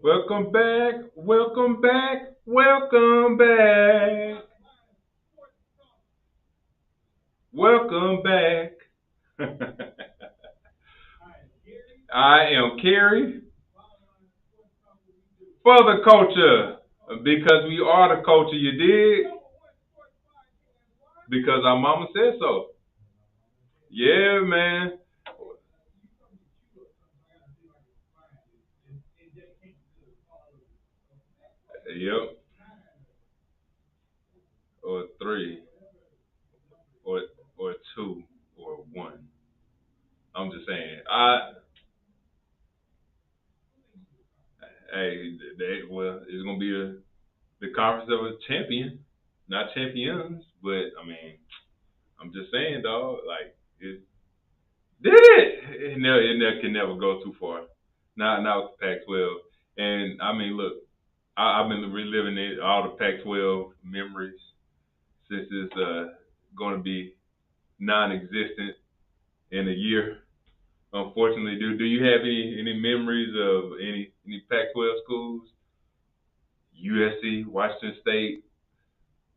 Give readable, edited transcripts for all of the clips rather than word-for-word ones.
Welcome back, welcome back, welcome back, welcome back. I am Cary for the culture because we are the culture. You dig? Because our mama said so. Yeah, man. Yep. Or three, or or two, or one. I'm just saying. Well, it's gonna be the conference of a champion, not champions, but I mean, I'm just saying, dog. Like, did it? It can never go too far. Not with the Pac-12. And I mean, look, I've been reliving all the Pac-12 memories since it's going to be non-existent in a year. Unfortunately, do you have any memories of any Pac-12 schools? USC, Washington State,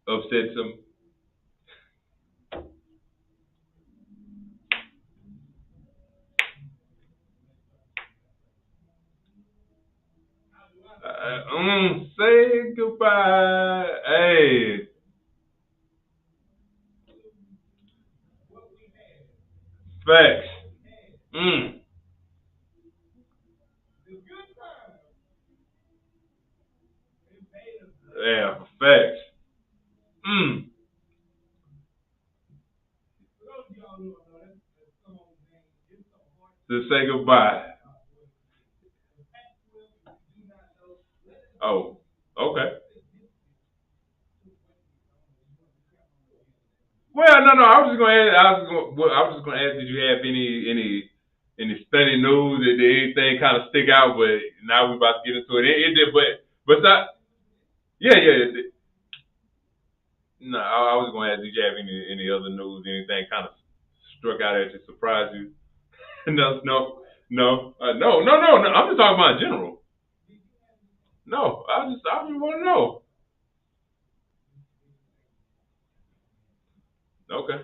upset some. Say goodbye. Hey, facts. Mm, yeah, facts. Mm, to say goodbye. Oh, okay. Well, no, no. I was just gonna ask. I was just gonna ask. Did you have any stunning news? Did anything kind of stick out? But now we're about to get into it. It did, but that, yeah, yeah. No, I was gonna ask. Did you have any other news? Anything kind of struck out at you, surprised you? No, no, no, no. I'm just talking about in general. No, I just want to know. Okay,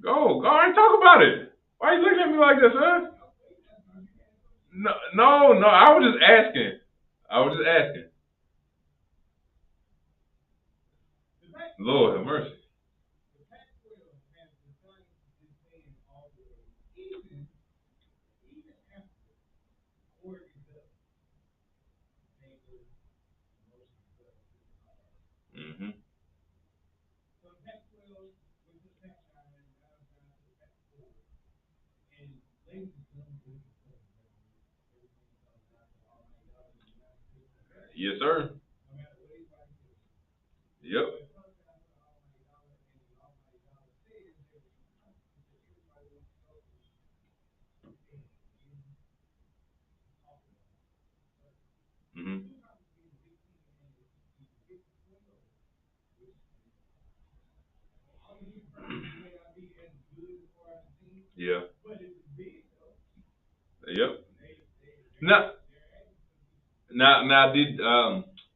go ahead, talk about it. Why you looking at me like this, huh? No, no, no. I was just asking. I was just asking. Lord have mercy. Hmm. Yes, sir. Yep. Hmm. Yeah. Yep. Now, now, did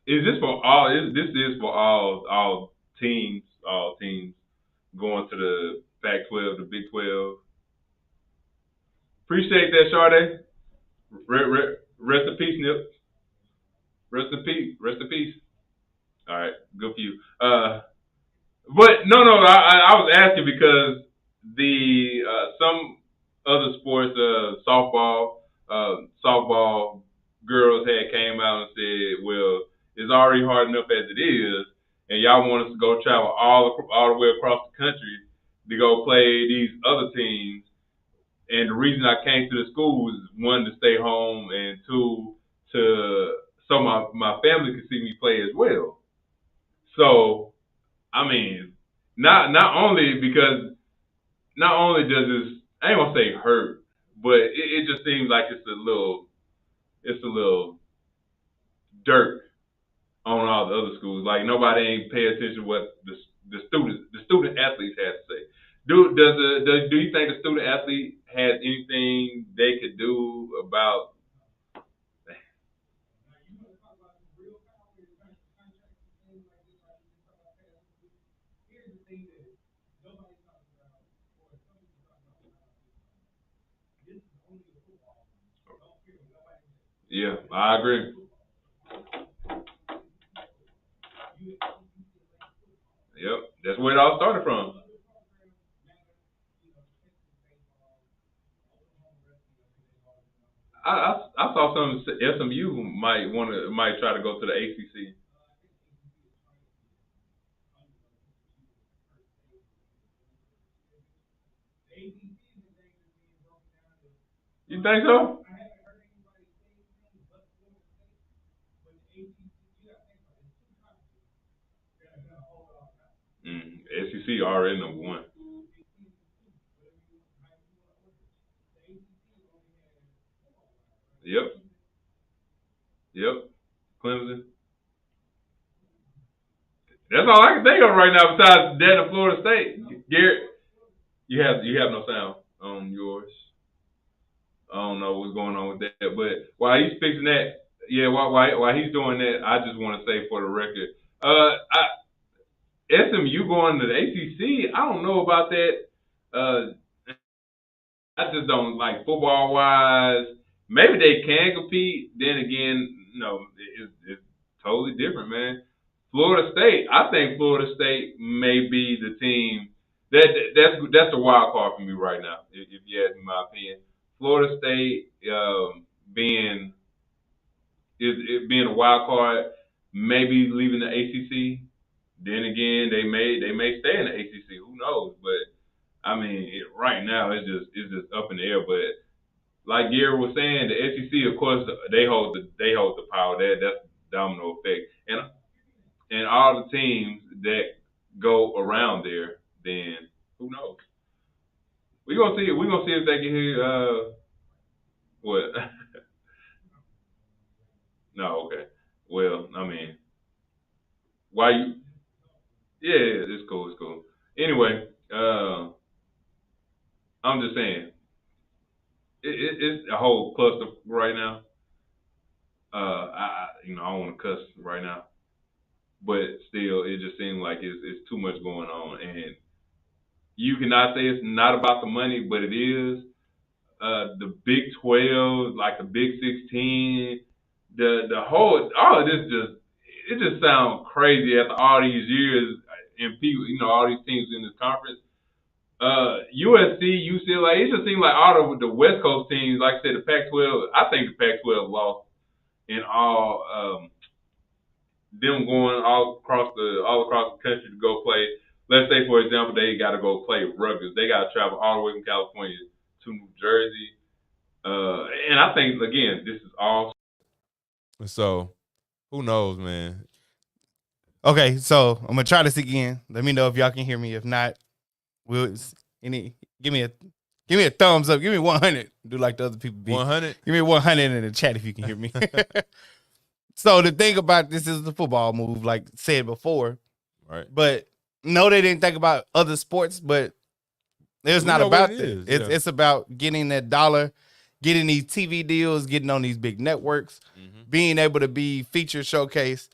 is this for all? This is for all teams going to the Pac-12, the Big 12. Appreciate that, Sade. Rest in peace, Nip. Rest in peace. Rest in peace. All right, good for you. But no, no, I was asking because the some other sports, softball girls had came out and said, well, it's already hard enough as it is, and y'all want us to go travel all the way across the country to go play these other teams. And the reason I came to the school was one to stay home, and two to so my family could see me play as well. So I mean, not only because not only does this I ain't gonna say hurt, but it just seems like it's a little dirt on all the other schools. Like nobody ain't pay attention to what the student athletes have to say. Do you think the student athlete has anything they could do about. Yeah, I agree. Yep, that's where it all started from. I saw some SMU might try to go to the ACC. You think so? SEC already number one. Yep, yep. Clemson. That's all I can think of right now. Besides that and Florida State. Garrett, you have no sound on yours. I don't know what's going on with that. But while he's fixing that, yeah, while he's doing that, I just want to say for the record, SMU going to the ACC. I don't know about that. Uh, I just don't like football wise. Maybe they can compete. Then again, no, it's totally different, man. Florida State. I think Florida State may be the team that's the wild card for me right now. If you ask me my opinion, Florida State being being a wild card, maybe leaving the ACC. Then again, they may stay in the ACC. Who knows? But I mean, right now it's just up in the air. But like Gary was saying, the SEC, of course, they hold the power. That's domino effect, and all the teams that go around there, then who knows? We gonna see if they can hear what? No, okay. Well, I mean, why you? Yeah, it's cool. It's cool. Anyway, I'm just saying it's a whole cluster right now. I don't want to cuss right now, but still, it just seems like it's too much going on, and you cannot say it's not about the money, but it is. The Big 12, like the Big 16, the whole all of this just it just sounds crazy after all these years and people, all these teams in this conference. USC, UCLA, it just seems like all of the West Coast teams, like I said, the Pac-12. I think the Pac-12 lost in all them going all across the country to go play. Let's say, for example, they got to go play Rutgers. They got to travel all the way from California to New Jersey. And I think again, this is all. So, who knows, man? Okay, so I'm gonna try this again. Let me know if y'all can hear me. If not, give me a thumbs up. Give me 100. Do like the other people be. 100. Give me 100 in the chat if you can hear me. So the thing about this is the football move, like said before, right? But no, they didn't think about other sports. But it's not about that. It's about getting that dollar, getting these TV deals, getting on these big networks, being able to be featured, showcased,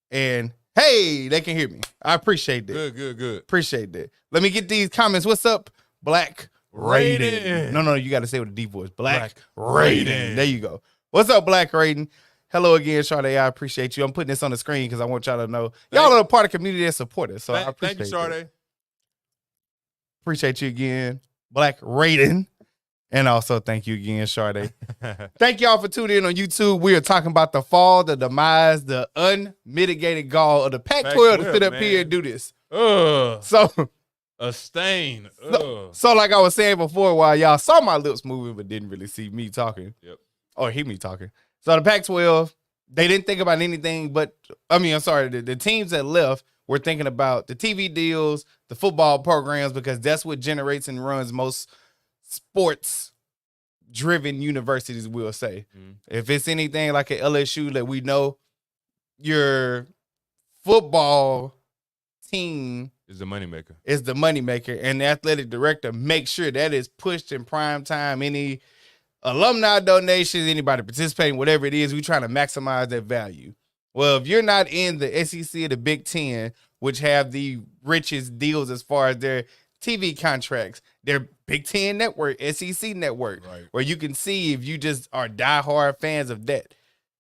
and hey, they can hear me. I appreciate that. Good. Appreciate that. Let me get these comments. What's up, Black Raiden? No, you got to say with a deep voice. Black Raiden. There you go. What's up, Black Raiden? Hello again, Sade. I appreciate you. I'm putting this on the screen because I want y'all to know y'all are a part of the community that support us. So I appreciate thank you, Sade. Appreciate you again, Black Raiden. And also thank you again, Sade. Thank y'all for tuning in on YouTube. We are talking about the fall, the demise, the unmitigated gall of the Pac-12 to sit up here and do this. So a stain. So like I was saying before, while y'all saw my lips moving but didn't really see me talking. Yep. Or hear me talking. So the Pac-12, they didn't think about anything but, the teams that left were thinking about the TV deals, the football programs, because that's what generates and runs most sports-driven universities, we'll say. If it's anything like an LSU that we know, your football team It's the moneymaker. It's the moneymaker, and the athletic director makes sure that is pushed in prime time. Any alumni donations, anybody participating, whatever it is, we're trying to maximize that value. Well, if you're not in the SEC or the Big Ten, which have the richest deals as far as their TV contracts, their Big Ten network, SEC network, right, where you can see if you just are diehard fans of that.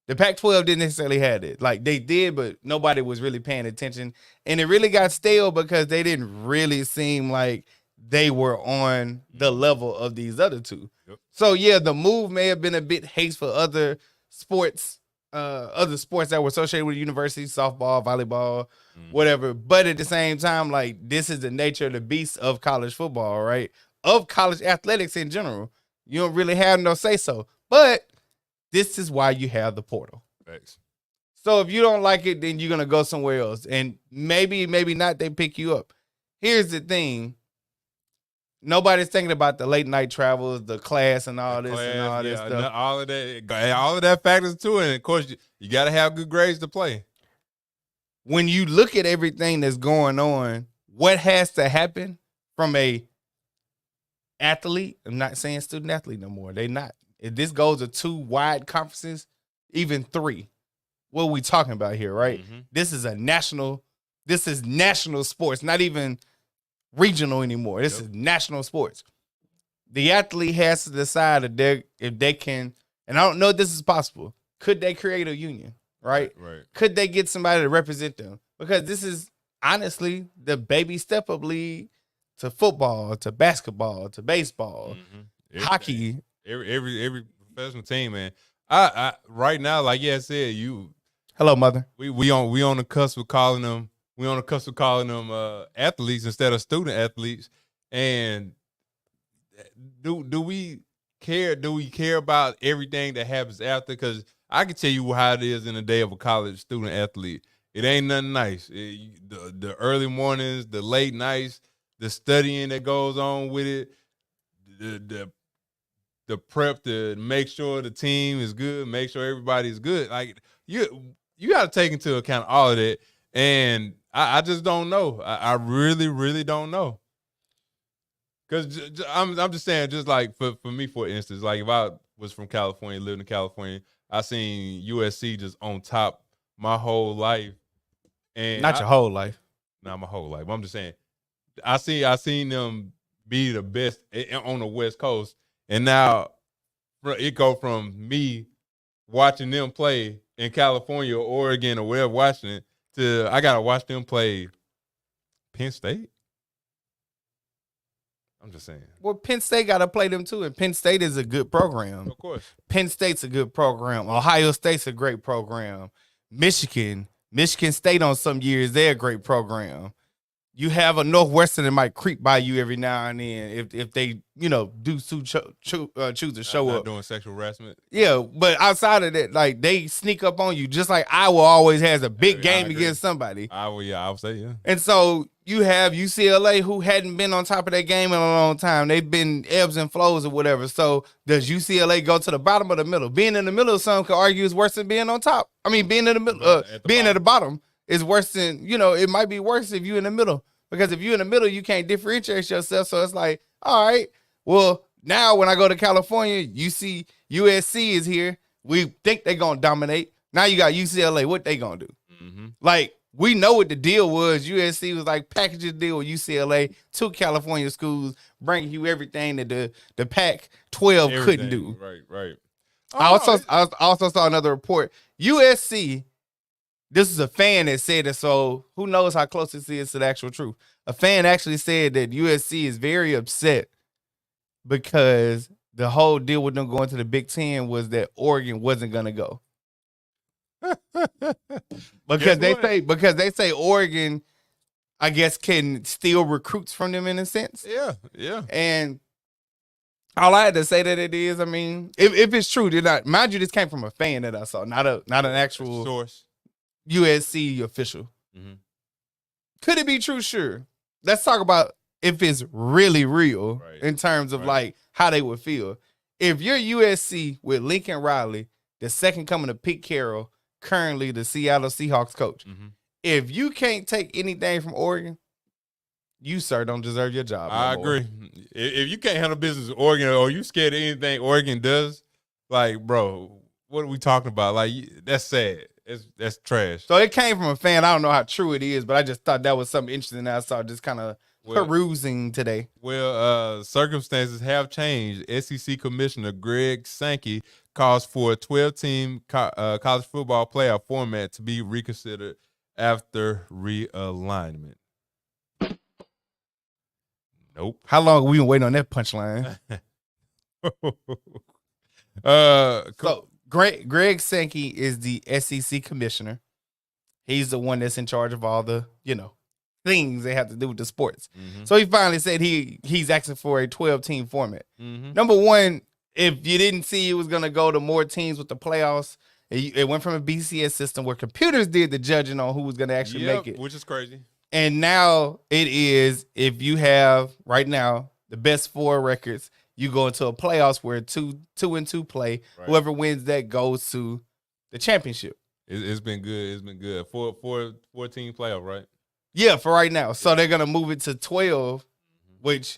The Pac-12 didn't necessarily have it. Like, they did, but nobody was really paying attention. And it really got stale because they didn't really seem like they were on the level of these other two. Yep. So, yeah, the move may have been a bit hasteful for other sports that were associated with the university, softball, volleyball, whatever. But at the same time, like, this is the nature of the beast of college football, right? Of college athletics in general. You don't really have no say-so. But this is why you have the portal. Thanks. So if you don't like it, then you're going to go somewhere else. And maybe not, they pick you up. Here's the thing. Nobody's thinking about the late night travels, the class and all this stuff. All of that factors too. And of course, you got to have good grades to play. When you look at everything that's going on, what has to happen from a athlete? I'm not saying student athlete no more. They're not. If this goes to 2 wide conferences, even 3, what are we talking about here, right? Mm-hmm. This is national sports, not even regional anymore. This is national sports. The athlete has to decide if they can, and I don't know if this is possible, could they create a union, right? Right. Could they get somebody to represent them? Because this is honestly the baby step-up league to football, to basketball, to baseball, hockey. Every professional team, man. I right now, like I said, hello, mother. We on the cusp of calling them. We on the cusp of calling them athletes instead of student athletes. And do we care? Do we care about everything that happens after? Because I can tell you how it is in the day of a college student athlete. It ain't nothing nice. The early mornings, the late nights, the studying that goes on with it, the prep to make sure the team is good, make sure everybody's good. Like you got to take into account all of that. And I just don't know. I really, really don't know. Because I'm just saying, just like for me, for instance, like if I was from California, living in California, I seen USC just on top my whole life. And not your whole life. Not my whole life. But I'm just saying, I seen them be the best on the West Coast. And now it go from me watching them play in California or Oregon or wherever, Washington, to I got to watch them play Penn State. I'm just saying. Well, Penn State got to play them too, and Penn State is a good program. Of course. Penn State's a good program. Ohio State's a great program. Michigan State on some years, they're a great program. You have a Northwestern that might creep by you every now and then if they, do choose to show up. Doing sexual harassment. Yeah, but outside of that, like, they sneak up on you, just like Iowa always has a big game against somebody. I would say, yeah. And so you have UCLA who hadn't been on top of that game in a long time. They've been ebbs and flows or whatever. So does UCLA go to the bottom or the middle? Being in the middle, some could argue is worse than being on top. I mean, being in the middle, being at the bottom is worse than, it might be worse if you're in the middle. Because if you're in the middle, you can't differentiate yourself. So it's like, all right, well, now when I go to California, you see USC is here. We think they're going to dominate. Now you got UCLA. What they going to do? Mm-hmm. Like, we know what the deal was. USC was like packaging deal with UCLA, 2 California schools, bringing you everything that the Pac-12 couldn't do. Right. I also saw another report. USC, this is a fan that said it, so who knows how close this is to the actual truth. A fan actually said that USC is very upset because the whole deal with them going to the Big Ten was that Oregon wasn't going to go. because they say Oregon, I guess, can steal recruits from them in a sense. Yeah. And all I had to say that it is, I mean, if it's true, mind you, this came from a fan that I saw, not an actual source. USC official. Mm-hmm. Could it be true? Sure. Let's talk about if it's really real in terms of like how they would feel. If you're USC with Lincoln Riley, the second coming of Pete Carroll, currently the Seattle Seahawks coach, if you can't take anything from Oregon, you, sir, don't deserve your job. I agree. If you can't handle business with Oregon or you scared of anything Oregon does, like, bro, what are we talking about? Like, that's sad. That's trash. So it came from a fan. I don't know how true it is, but I just thought that was something interesting that I saw just kind of perusing today. Well, circumstances have changed. SEC Commissioner Greg Sankey calls for a 12-team college football playoff format to be reconsidered after realignment. Nope. How long have we been waiting on that punchline? So Greg Sankey is the SEC commissioner. He's the one that's in charge of all the, things they have to do with the sports. Mm-hmm. So he finally said he's asking for a 12-team format. Mm-hmm. Number one, if you didn't see it was going to go to more teams with the playoffs, it went from a BCS system where computers did the judging on who was going to actually make it. Which is crazy. And now it is, if you have right now the best 4 records, you go into a playoffs where 2-2 play. Right. Whoever wins that goes to the championship. It's been good. It's been good. 4-team playoff, right? Yeah, for right now. So they're gonna move it to 12, which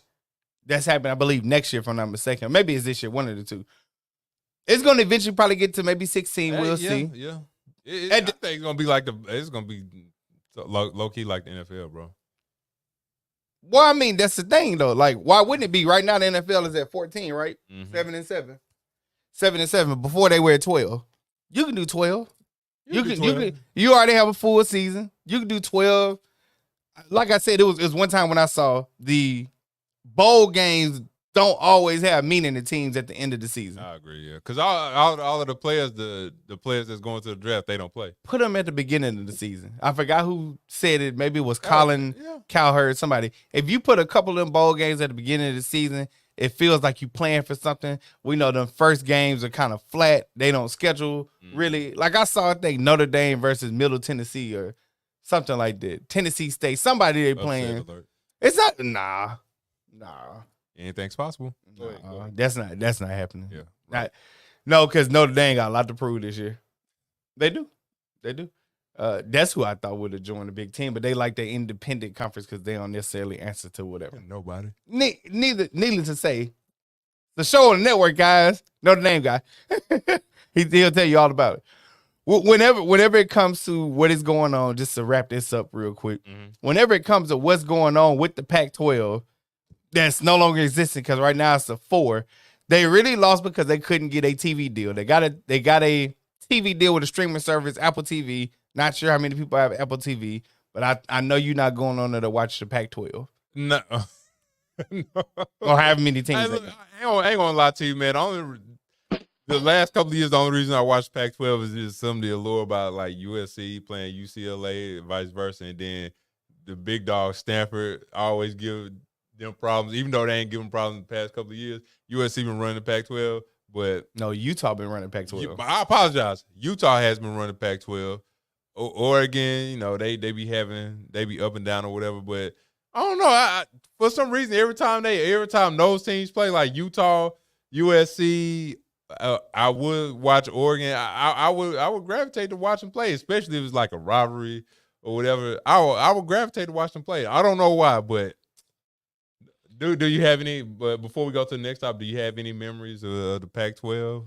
that's happening, I believe, next year, if I'm not mistaken. Maybe it's this year, one of the two. It's gonna eventually probably get to maybe 16. We'll see. Yeah. I think it's gonna be it's gonna be low key like the NFL, bro. Well, I mean, that's the thing though. Like, why wouldn't it be? Right now, the NFL is at 14, right? Mm-hmm. 7-7. 7-7. Before they were at 12. You can do 12. You already have a full season. You can do 12. Like I said, it was one time when I saw the bowl games don't always have meaning to teams at the end of the season. I agree, yeah. Because all of the players, the players that's going to the draft, they don't play. Put them at the beginning of the season. I forgot who said it. Maybe it was Colin Cowherd, somebody. If you put a couple of them bowl games at the beginning of the season, it feels like you playing for something. We know the first games are kind of flat. They don't schedule really. Like I saw, I think Notre Dame versus Middle Tennessee or something like that. Tennessee State, somebody they playing. It's not, nah. Anything's possible. That's not happening. Yeah. Right. No, because Notre Dame got a lot to prove this year. They do. That's who I thought would have joined the Big Ten, but they like their independent conference because they don't necessarily answer to whatever. Nobody. Needless to say, the show on the network, guys, Notre Dame guy, he'll tell you all about it. Whenever it comes to what is going on, just to wrap this up real quick, whenever it comes to what's going on with the Pac-12, that's no longer existing because right now it's a 4. They really lost because they couldn't get a TV deal. They got a TV deal with a streaming service, Apple TV. Not sure how many people have Apple TV, but I know you're not going on there to watch the Pac-12. No. Or how many teams. I ain't gonna lie to you, man. The last couple of years, the only reason I watched Pac-12 is just some of the allure about like USC playing UCLA, and vice versa, and then the big dog Stanford always give them problems, even though they ain't giving problems the past couple of years. USC been running the Pac-12, but no, Utah been running Pac-12. I apologize. Utah has been running Pac-12. Oregon, they be up and down or whatever, but I don't know. For some reason, every time those teams play, like Utah, USC. I would watch Oregon. I would gravitate to watch them play, especially if it's like a rivalry or whatever. I would gravitate to watch them play. I don't know why, but do you have any? But before we go to the next topic, do you have any memories of the Pac-12?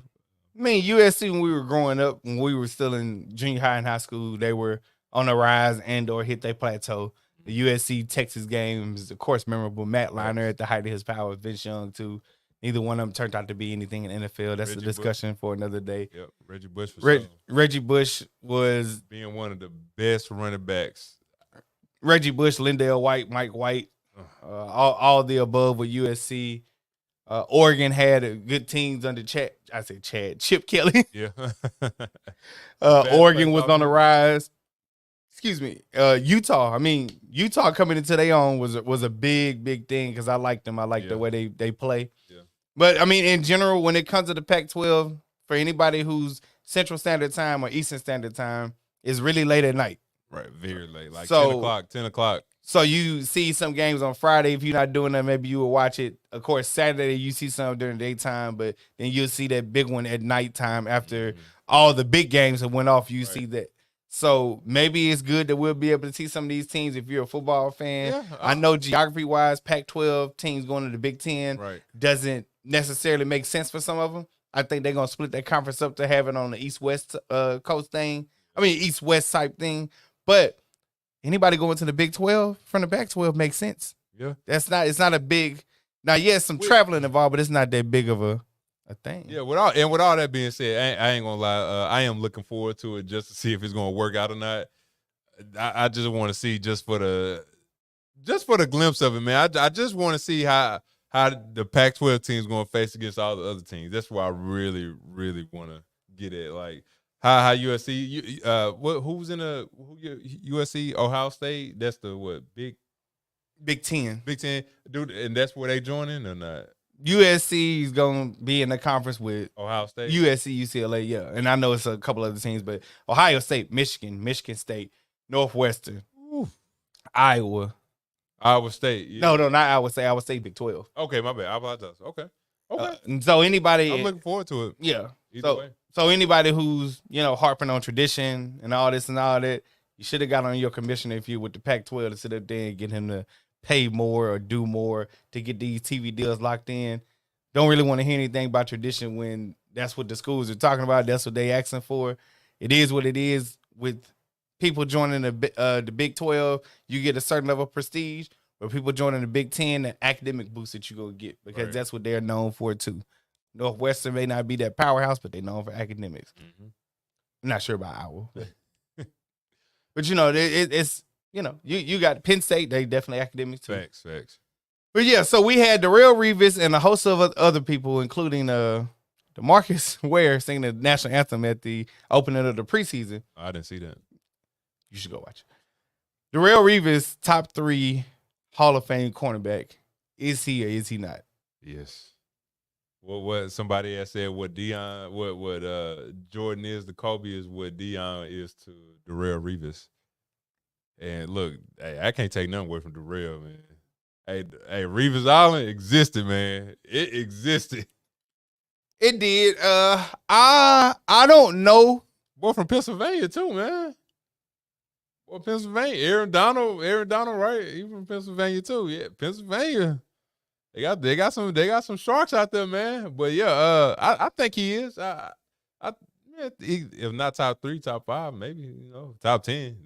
I mean, USC when we were growing up, when we were still in junior high and high school, they were on the rise and or hit their plateau. The USC Texas game is, of course, memorable. Matt Leinart at the height of his powers, Vince Young too. Neither one of them turned out to be anything in the NFL. That's a discussion for another day. Yep, Reggie Bush Reggie Bush was being one of the best running backs. Reggie Bush, Lindale White, Mike White, all the above with USC. Oregon had good teams under Chip Kelly. Yeah. Oregon was on the rise. Excuse me. Utah. I mean, Utah coming into their own was a big thing because I like them. I like the way they play. Yeah. But I mean, in general, when it comes to the Pac-12, for anybody who's Central Standard Time or Eastern Standard Time, it's really late at night. Right, very late, like 10 o'clock. So you see some games on Friday. If you're not doing that, maybe you will watch it. Of course, Saturday you see some during the daytime, but then you'll see that big one at nighttime after all the big games that went off. You see that. So maybe it's good that we'll be able to see some of these teams if you're a football fan. Yeah, I know geography-wise, Pac-12 teams going to the Big Ten doesn't necessarily make sense for some of them. I think they're going to split that conference up to have it on the East-West coast thing. I mean, East-West type thing. But anybody going to the Big 12 from the Pac-12 makes sense. Yeah. It's not a big – now, yes, some traveling involved, but it's not that big of a thing. Yeah, with all that being said, I ain't gonna lie. I am looking forward to it just to see if it's gonna work out or not. I just want to see just for the glimpse of it, man. I just want to see how the Pac-12 team's gonna face against all the other teams. That's why I really, really want to get at, like how USC. Who's in USC? Ohio State. That's the Big Ten. Big Ten, dude, and that's where they joining or not? USC is going to be in the conference with Ohio State, USC, UCLA, yeah. And I know it's a couple other teams, but Ohio State, Michigan State, Northwestern, Iowa State. Yeah. No, not Iowa State. Iowa State, Big 12. Okay, my bad. I apologize. Okay. So anybody, I'm looking forward to it. Yeah. Either way. So anybody who's harping on tradition and all this and all that, you should have got on your commissioner if you with the Pac-12 to sit up there and get him to pay more or do more to get these TV deals locked in. Don't really want to hear anything about tradition when that's what the schools are talking about. That's what they asking for. It is what it is. With people joining the Big 12, you get a certain level of prestige. But people joining the Big 10, the academic boost that you're going to get because that's what they're known for too. Northwestern may not be that powerhouse, but they're known for academics. Mm-hmm. I'm not sure about Iowa. But it's you got Penn State, they definitely academic too. Facts. But yeah, so we had Darrelle Revis and a host of other people, including DeMarcus Ware singing the national anthem at the opening of the preseason. I didn't see that. You should go watch it. Darrelle Revis, top 3 Hall of Fame cornerback. Is he or is he not? Yes. What somebody has said what Jordan is to Kobe is what Dion is to Darrelle Revis. And look, hey, I can't take nothing away from Darrelle, man. Hey, Revis Island existed, man. It existed. It did. I don't know. Boy from Pennsylvania too, man. Boy, Pennsylvania. Aaron Donald, right? He from Pennsylvania too. Yeah, Pennsylvania. They got some sharks out there, man. But yeah, I think he is. If not top 3, top 5, maybe top 10.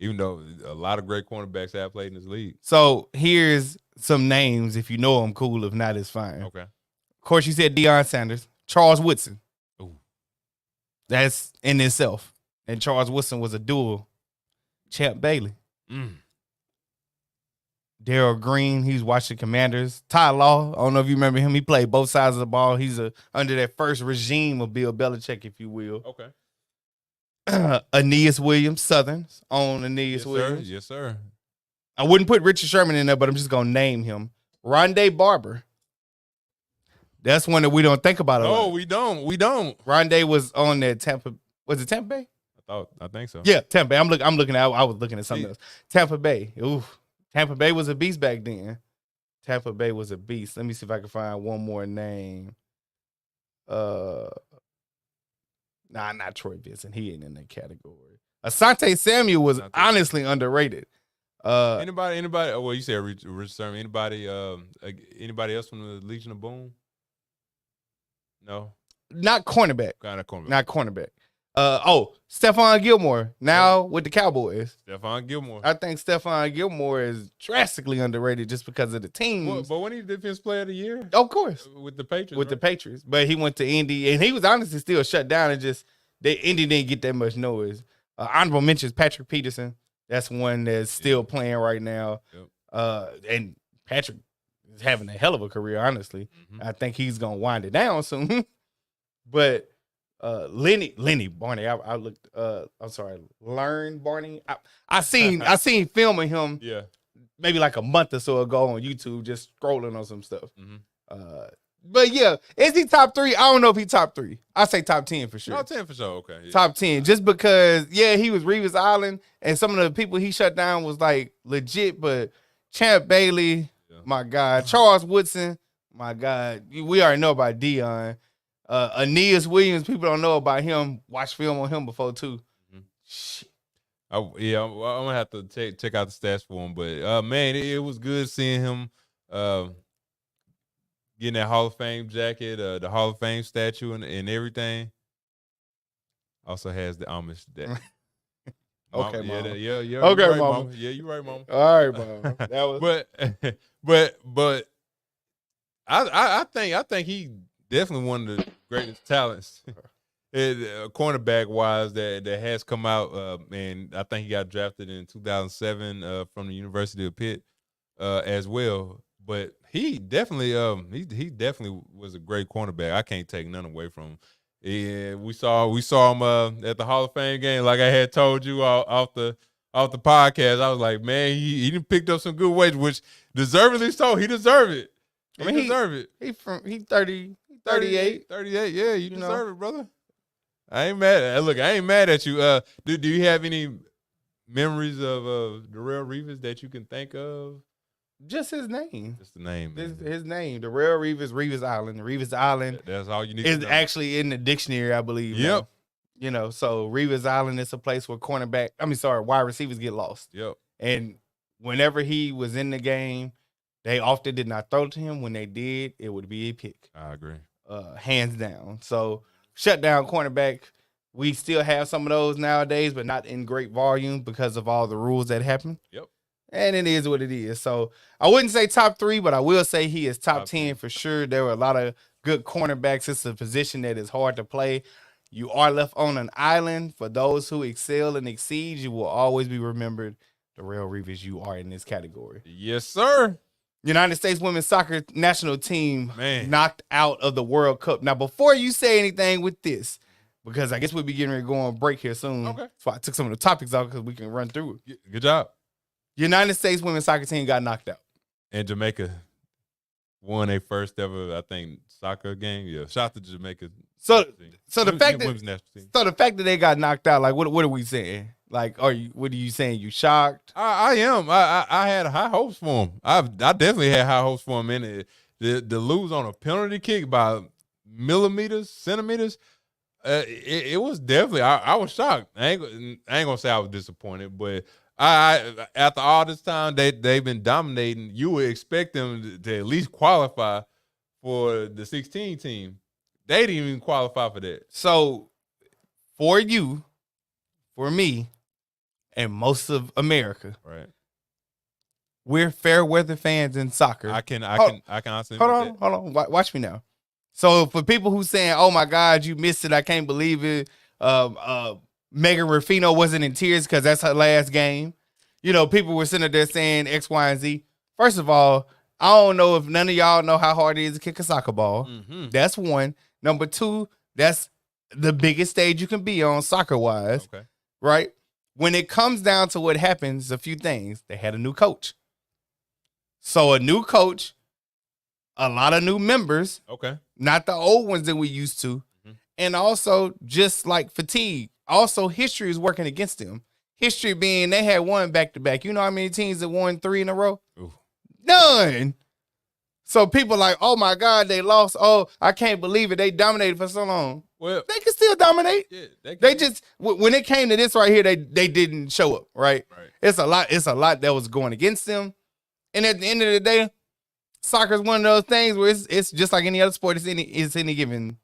Even though a lot of great cornerbacks have played in this league. So here's some names. If you know them, cool. If not, it's fine. Okay. Of course, you said Deion Sanders, Charles Woodson. Ooh. That's in itself. And Charles Woodson was a dual. Champ Bailey. Darrell Green, he's watching Commanders. Ty Law, I don't know if you remember him. He played both sides of the ball. He's under that first regime of Bill Belichick, if you will. Okay. Aeneas Williams, Southern's own Aeneas Williams. Yes, sir. I wouldn't put Richard Sherman in there, but I'm just going to name him. Rondé Barber. That's one that we don't think about a lot. No, we don't. Rondé was on that Tampa. Was it Tampa Bay? I think so. Yeah, Tampa Bay. I'm looking at. I was looking at something else. Tampa Bay. Oof. Tampa Bay was a beast back then. Tampa Bay was a beast. Let me see if I can find one more name. Not Troy Vincent. He ain't in that category. Asante Samuel was honestly underrated. Anybody? Well, you said Richard Sherman. Anybody else from the Legion of Boom? No. Not cornerback. Kind of cornerback. Not cornerback. Stephon Gilmore now with the Cowboys. Stephon Gilmore. I think Stephon Gilmore is drastically underrated just because of the team. But when he Defense Player of the Year? Of course. With the Patriots. With the Patriots. But he went to Indy, and he was honestly still shut down. And just Indy didn't get that much noise. Honorable mentions Patrick Peterson. That's one that's still playing right now. Yep. And Patrick is having a hell of a career, honestly. Mm-hmm. I think he's going to wind it down soon. But Lenny Barney. I looked. I'm sorry, Learn Barney. I seen film of him. Yeah, maybe like a month or so ago on YouTube, just scrolling on some stuff. Mm-hmm. But yeah, is he top 3? I don't know if he top 3. I say top 10 for sure. Top 10 for sure. Okay. Yeah. Top 10, just because he was Revis Island, and some of the people he shut down was like legit. But Champ Bailey, my God, Charles Woodson, my God, we already know about Dion. Aeneas Williams, people don't know about him. Watch film on him before too. Mm-hmm. Shit. I'm gonna have to check out the stats for him. But man, it was good seeing him getting that Hall of Fame jacket, the Hall of Fame statue, and everything. Also has the Amish that. Okay, Mom. Yeah. Okay, you're right, Mama. Yeah, you're right, Mama. All right, Mama. That was. but I think he definitely one of the greatest talents, cornerback wise that has come out. And I think he got drafted in 2007 from the University of Pitt as well. But he definitely he definitely was a great cornerback. I can't take none away from him. Yeah, we saw him at the Hall of Fame game. Like I had told you off the podcast, I was like, man, he done picked up some good weight, which deservedly so. He deserved it. He deserved it. He 30, 38. 38. Yeah, you deserve it, brother. I ain't mad. Look, I ain't mad at you. Do you have any memories of Darrelle Revis that you can think of? Just his name. Just the name. His name. Darrelle Revis, Revis Island. Revis Island. That's all you need is to know. Actually in the dictionary, I believe. Yep. Now. So Revis Island is a place where wide receivers get lost. Yep. And whenever he was in the game, they often did not throw to him. When they did, it would be a pick. I agree. Hands down. So shutdown cornerback. We still have some of those nowadays, but not in great volume because of all the rules that happen. Yep. And it is what it is. So I wouldn't say top 3, but I will say he is top 10 for sure. There were a lot of good cornerbacks. It's a position that is hard to play. You are left on an island. For those who excel and exceed, you will always be remembered. Darrelle Revis, you are in this category. Yes, sir. United States women's soccer national team knocked out of the World Cup. Now, before you say anything with this, because I guess we'll be getting ready to go on break here soon. Okay. So I took some of the topics out because we can run through it. Good job. United States women's soccer team got knocked out. And Jamaica won a first ever, I think, soccer game. Yeah, shout out to Jamaica. So the fact that they got knocked out, like what are we saying? Like, what are you saying? You shocked? I am. I had high hopes for him. I definitely had high hopes for him. And to lose on a penalty kick by centimeters, it was definitely. I was shocked. I ain't gonna say I was disappointed, but I after all this time they've been dominating, you would expect them to at least qualify for the 16 team. They didn't even qualify for that. So for you, for me, and most of America, right? We're fair weather fans in soccer. I can honestly hold on. Watch me now. So for people who saying, "Oh my God, you missed it! I can't believe it." Megan Rapinoe wasn't in tears because that's her last game. You know, people were sitting there saying X, Y, and Z. First of all, I don't know if none of y'all know how hard it is to kick a soccer ball. Mm-hmm. That's one. Number two, that's the biggest stage you can be on soccer-wise. Okay. Right? When it comes down to what happens, a few things. They had a new coach. So a new coach, a lot of new members. Okay. Not the old ones that we used to. Mm-hmm. And also just like fatigue. Also, history is working against them. History being they had won back-to-back. You know how many teams that won 3 in a row? Ooh. None. So people like, oh, my God, they lost. Oh, I can't believe it. They dominated for so long. Well, they can still dominate. Yeah, they just, when it came to this right here, they didn't show up, right? It's a lot that was going against them. And at the end of the day, soccer is one of those things where it's just like any other sport. It's any given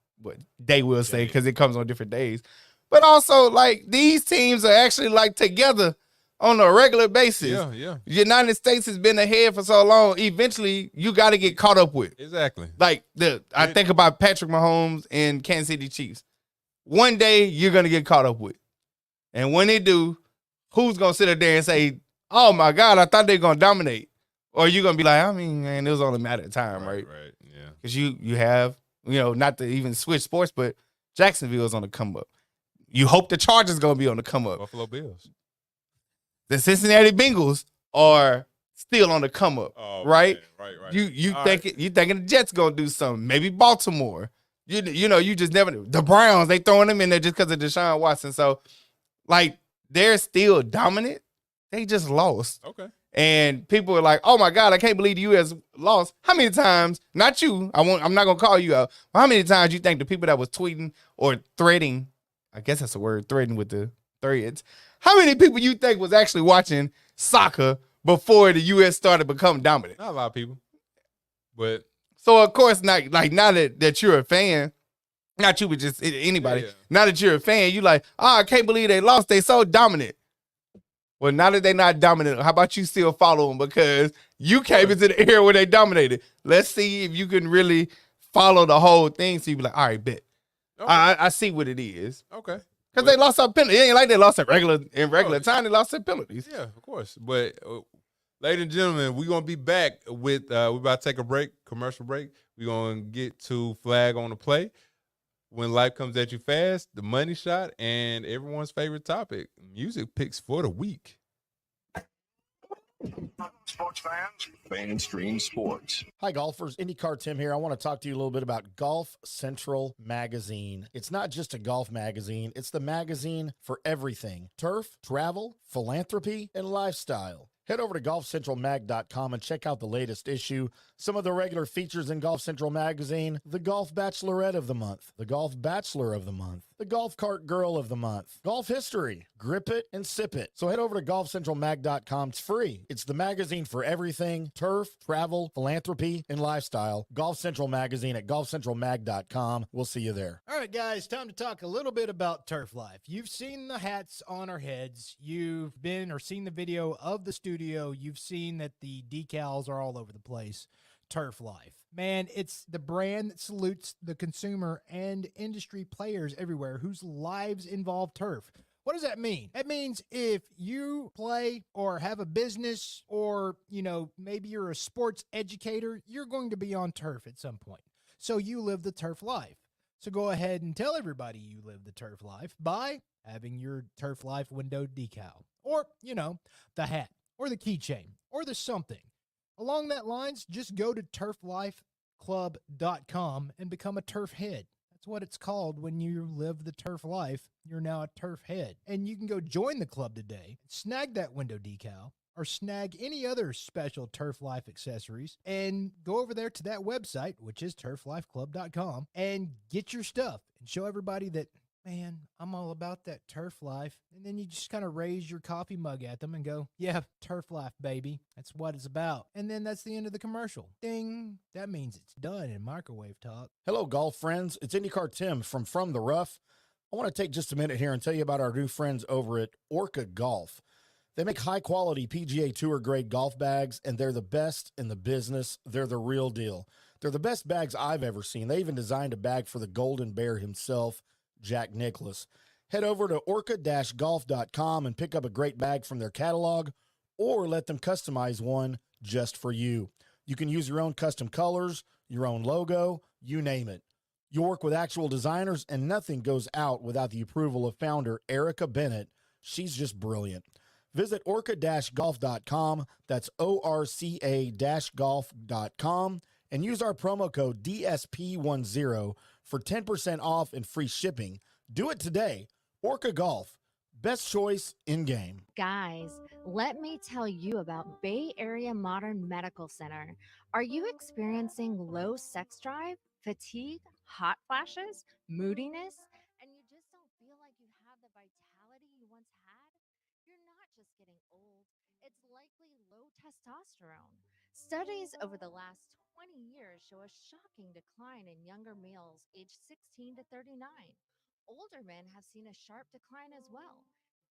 day, we'll say, because it comes on different days. But also, like, these teams are actually, like, together on a regular basis. Yeah. United States has been ahead for so long. Eventually, you got to get caught up with. Exactly. Like, I think about Patrick Mahomes and Kansas City Chiefs. One day, you're going to get caught up with. And when they do, who's going to sit up there and say, oh, my God, I thought they were going to dominate? Or you going to be like, I mean, man, it was only a matter of time, right? Right, yeah. Because you have, not to even switch sports, but Jacksonville is on the come up. You hope the Chargers going to be on the come up. Buffalo Bills. The Cincinnati Bengals are still on the come up, right? Man. Right. You thinking the Jets gonna do something? Maybe Baltimore. You just never know. The Browns, they throwing them in there just because of Deshaun Watson. So, like, they're still dominant. They just lost. Okay. And people are like, "Oh my God, I can't believe the U.S. lost." How many times? Not you. I'm not gonna call you out. How many times you think the people that was tweeting or threading? I guess that's a word, threading with the threads. How many people you think was actually watching soccer before the U.S. started becoming dominant? Not a lot of people, but so of course, now that you're a fan, not you, but just anybody. Yeah. Now that you're a fan, you like, I can't believe they lost. They so dominant. Well, now that they're not dominant, how about you still follow them because you came into the era where they dominated? Let's see if you can really follow the whole thing. So you be like, all right, bet. Okay. I see what it is. Okay. Because they lost some penalties. It ain't like they lost in regular time. They lost their penalties. Yeah, of course. But, ladies and gentlemen, we're going to be back with, we're about to take a break, commercial break. We're going to get to Flag on the Play. When life comes at you fast, the money shot, and everyone's favorite topic, music picks for the week. Sports fans, Fanstream Sports. Hi, golfers. IndyCar Tim here. I want to talk to you a little bit about Golf Central Magazine. It's not just a golf magazine. It's the magazine for everything. Turf, travel, philanthropy, and lifestyle. Head over to golfcentralmag.com and check out the latest issue. Some of the regular features in Golf Central Magazine: the Golf Bachelorette of the Month, the Golf Bachelor of the Month, the Golf Cart Girl of the Month, Golf History, Grip It and Sip It. So head over to golfcentralmag.com. It's free. It's the magazine for everything: turf, travel, philanthropy, and lifestyle. Golf Central Magazine at golfcentralmag.com. We'll see you there. All right, guys, time to talk a little bit about Turf Life. You've seen the hats on our heads. You've been or seen the video of the studio. You've seen that the decals are all over the place. Turf Life. Man, it's the brand that salutes the consumer and industry players everywhere whose lives involve turf. What does that mean? That means if you play or have a business or, maybe you're a sports educator, you're going to be on turf at some point. So you live the turf life. So go ahead and tell everybody you live the turf life by having your Turf Life window decal or, the hat or the keychain or the something. Along that lines, just go to turflifeclub.com and become a turf head. That's what it's called when you live the turf life. You're now a turf head. And you can go join the club today, snag that window decal, or snag any other special Turf Life accessories, and go over there to that website, which is turflifeclub.com, and get your stuff and show everybody that, man, I'm all about that turf life. And then you just kind of raise your coffee mug at them and go, yeah, turf life, baby. That's what it's about. And then that's the end of the commercial. Ding. That means it's done in microwave talk. Hello, golf friends. It's IndyCar Tim from the Rough. I want to take just a minute here and tell you about our new friends over at Orca Golf. They make high-quality PGA Tour-grade golf bags, and they're the best in the business. They're the real deal. They're the best bags I've ever seen. They even designed a bag for the Golden Bear himself, Jack Nicklaus. Head over to orca-golf.com and pick up a great bag from their catalog, or let them customize one just for you. You can use your own custom colors, your own logo, you name it. You work with actual designers, and nothing goes out without the approval of founder Erica Bennett. She's just brilliant. Visit orca-golf.com, that's orca-golf.com, and use our promo code DSP10 for 10% off and free shipping. Do it today. Orca Golf, best choice in game. Guys, let me tell you about Bay Area Modern Medical Center. Are you experiencing low sex drive, fatigue, hot flashes, moodiness, and you just don't feel like you have the vitality you once had? You're not just getting old, it's likely low testosterone. Studies over the last 20 years show a shocking decline in younger males aged 16 to 39. Older men have seen a sharp decline as well.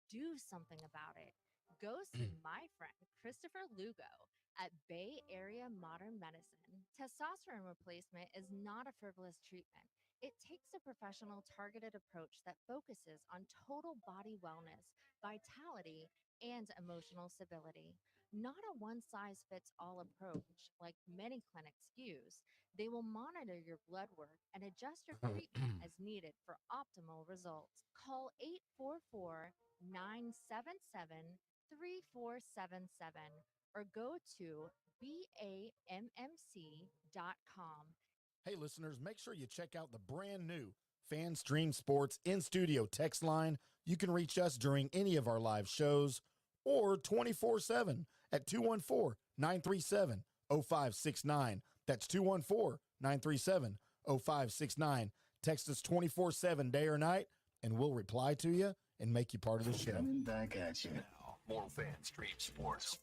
Do something about it. Go see my friend Christopher Lugo at Bay Area Modern Medicine. Testosterone replacement is not a frivolous treatment. It takes a professional, targeted approach that focuses on total body wellness, vitality, and emotional stability. Not a one-size-fits-all approach like many clinics use. They will monitor your blood work and adjust your treatment as needed for optimal results. Call 844-977-3477 or go to BAMMC.com. Hey, listeners, make sure you check out the brand new FanStream Sports in-studio text line. You can reach us during any of our live shows or 24/7 at 214-937-0569. That's 214-937-0569. Text us 24/7 day or night, and we'll reply to you and make you part of the show. Coming back at you now. More Fanstream Sports.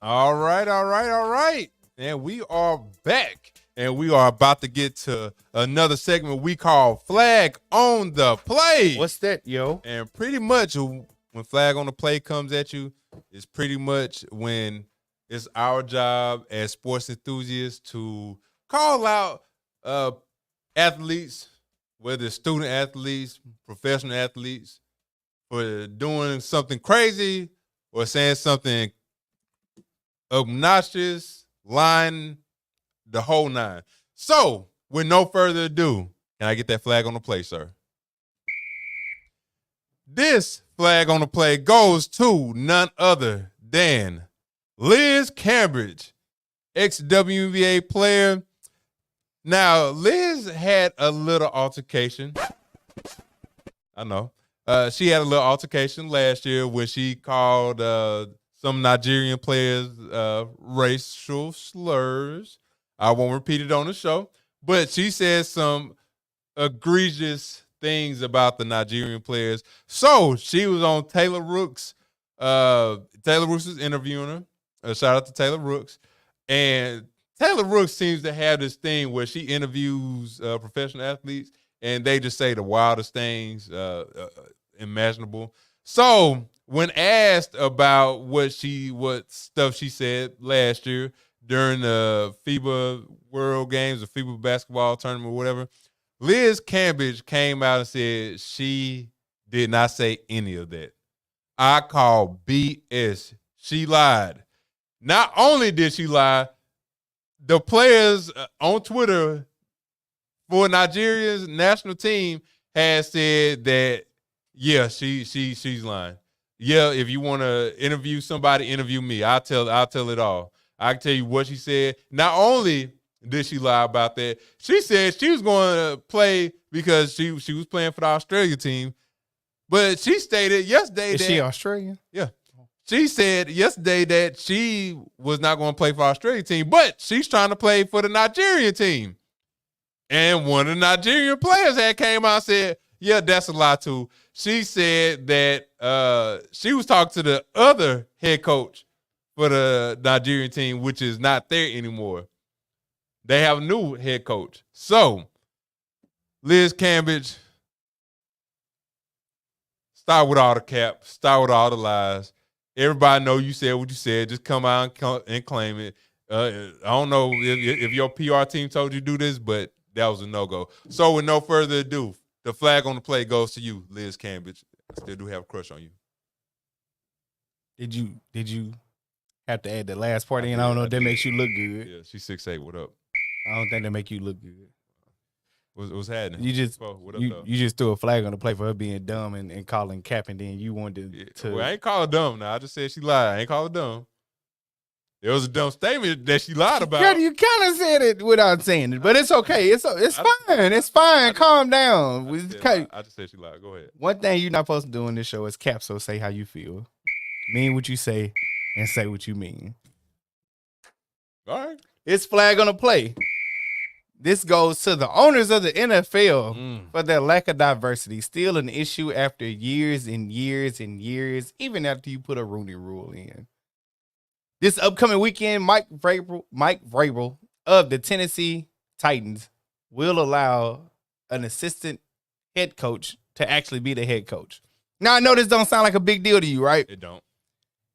All right. And we are back. And we are about to get to another segment we call Flag on the Play. What's that, yo? And pretty much when Flag on the Play comes at you, it's pretty much when it's our job as sports enthusiasts to call out athletes, whether it's student athletes, professional athletes, for doing something crazy or saying something obnoxious, lying, the whole nine. So, with no further ado, can I get that flag on the play, sir? This flag on the play goes to none other than Liz Cambage, ex-WNBA player. Now, Liz had a little altercation. I know. She had a little altercation last year when she called some Nigerian players racial slurs. I won't repeat it on the show, but she said some egregious things about the Nigerian players. So she was on Taylor Rooks. Taylor Rooks is interviewing her. Shout out to Taylor Rooks. And Taylor Rooks seems to have this thing where she interviews professional athletes, and they just say the wildest things imaginable. So when asked about what stuff she said last year during the FIBA World Games or FIBA basketball tournament or whatever, Liz Cambage came out and said she did not say any of that. I call BS. She lied. Not only did she lie, the players on Twitter for Nigeria's national team has said that, yeah, she's lying. Yeah, if you want to interview somebody, interview me. I'll tell it all. I can tell you what she said. Not only did she lie about that, she said she was going to play because she was playing for the Australia team. But she stated yesterday Is she Australian? Yeah. She said yesterday that she was not going to play for the Australia team, but she's trying to play for the Nigerian team. And one of the Nigerian players that came out and said, yeah, that's a lie too. She said that she was talking to the other head coach for the Nigerian team, which is not there anymore. They have a new head coach. So, Liz Cambage, start with all the cap, start with all the lies. Everybody know you said what you said. Just come out and claim it. I don't know if your PR team told you to do this, but that was a no-go. So, with no further ado, the flag on the play goes to you, Liz Cambage. I still do have a crush on you. Did you have to add the last part in? I don't know if that makes you look good. Yeah, she's 6'8". What up? I don't think that make you look good. What's happening? You just what up, you just threw a flag on the play for her being dumb and calling cap, and then you wanted to. Well, I ain't call her dumb now. I just said she lied. I ain't call her dumb. It was a dumb statement that she lied about. Yeah, you kind of said it without saying it, but it's okay. It's fine. It's fine. Calm down. I just said she lied. Go ahead. One thing you're not supposed to do in this show is cap, so say how you feel. Mean what you say and say what you mean. All right. It's flag on the play. This goes to the owners of the NFL for their lack of diversity. Still an issue after years and years and years, even after you put a Rooney Rule in. This upcoming weekend, Mike Vrabel of the Tennessee Titans will allow an assistant head coach to actually be the head coach. Now, I know this don't sound like a big deal to you, right? It don't.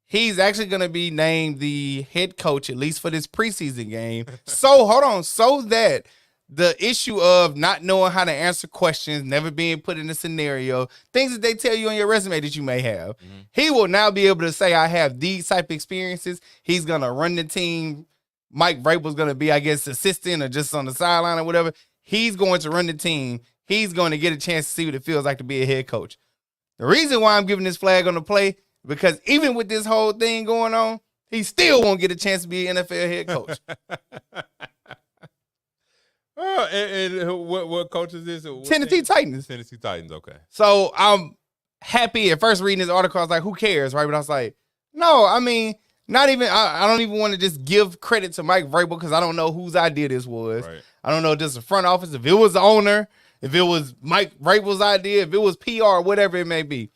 He's actually going to be named the head coach, at least for this preseason game. So, hold on. So that the issue of not knowing how to answer questions, never being put in a scenario, things that they tell you on your resume that you may have, he will now be able to say, I have these type of experiences. He's going to run the team. Mike Vrabel's going to be, I guess, assistant or just on the sideline or whatever. He's going to run the team. He's going to get a chance to see what it feels like to be a head coach. The reason why I'm giving this flag on the play, because even with this whole thing going on, he still won't get a chance to be an NFL head coach. And what coach is this? Tennessee Titans. Tennessee Titans, okay. So I'm happy at first reading this article. I was like, who cares, right? But I was like, no, I mean, not even, I don't even want to just give credit to Mike Vrabel because I don't know whose idea this was. Right. I don't know if this is the front office, if it was the owner. if it was Mike Vrabel's idea, if it was PR, whatever it may be.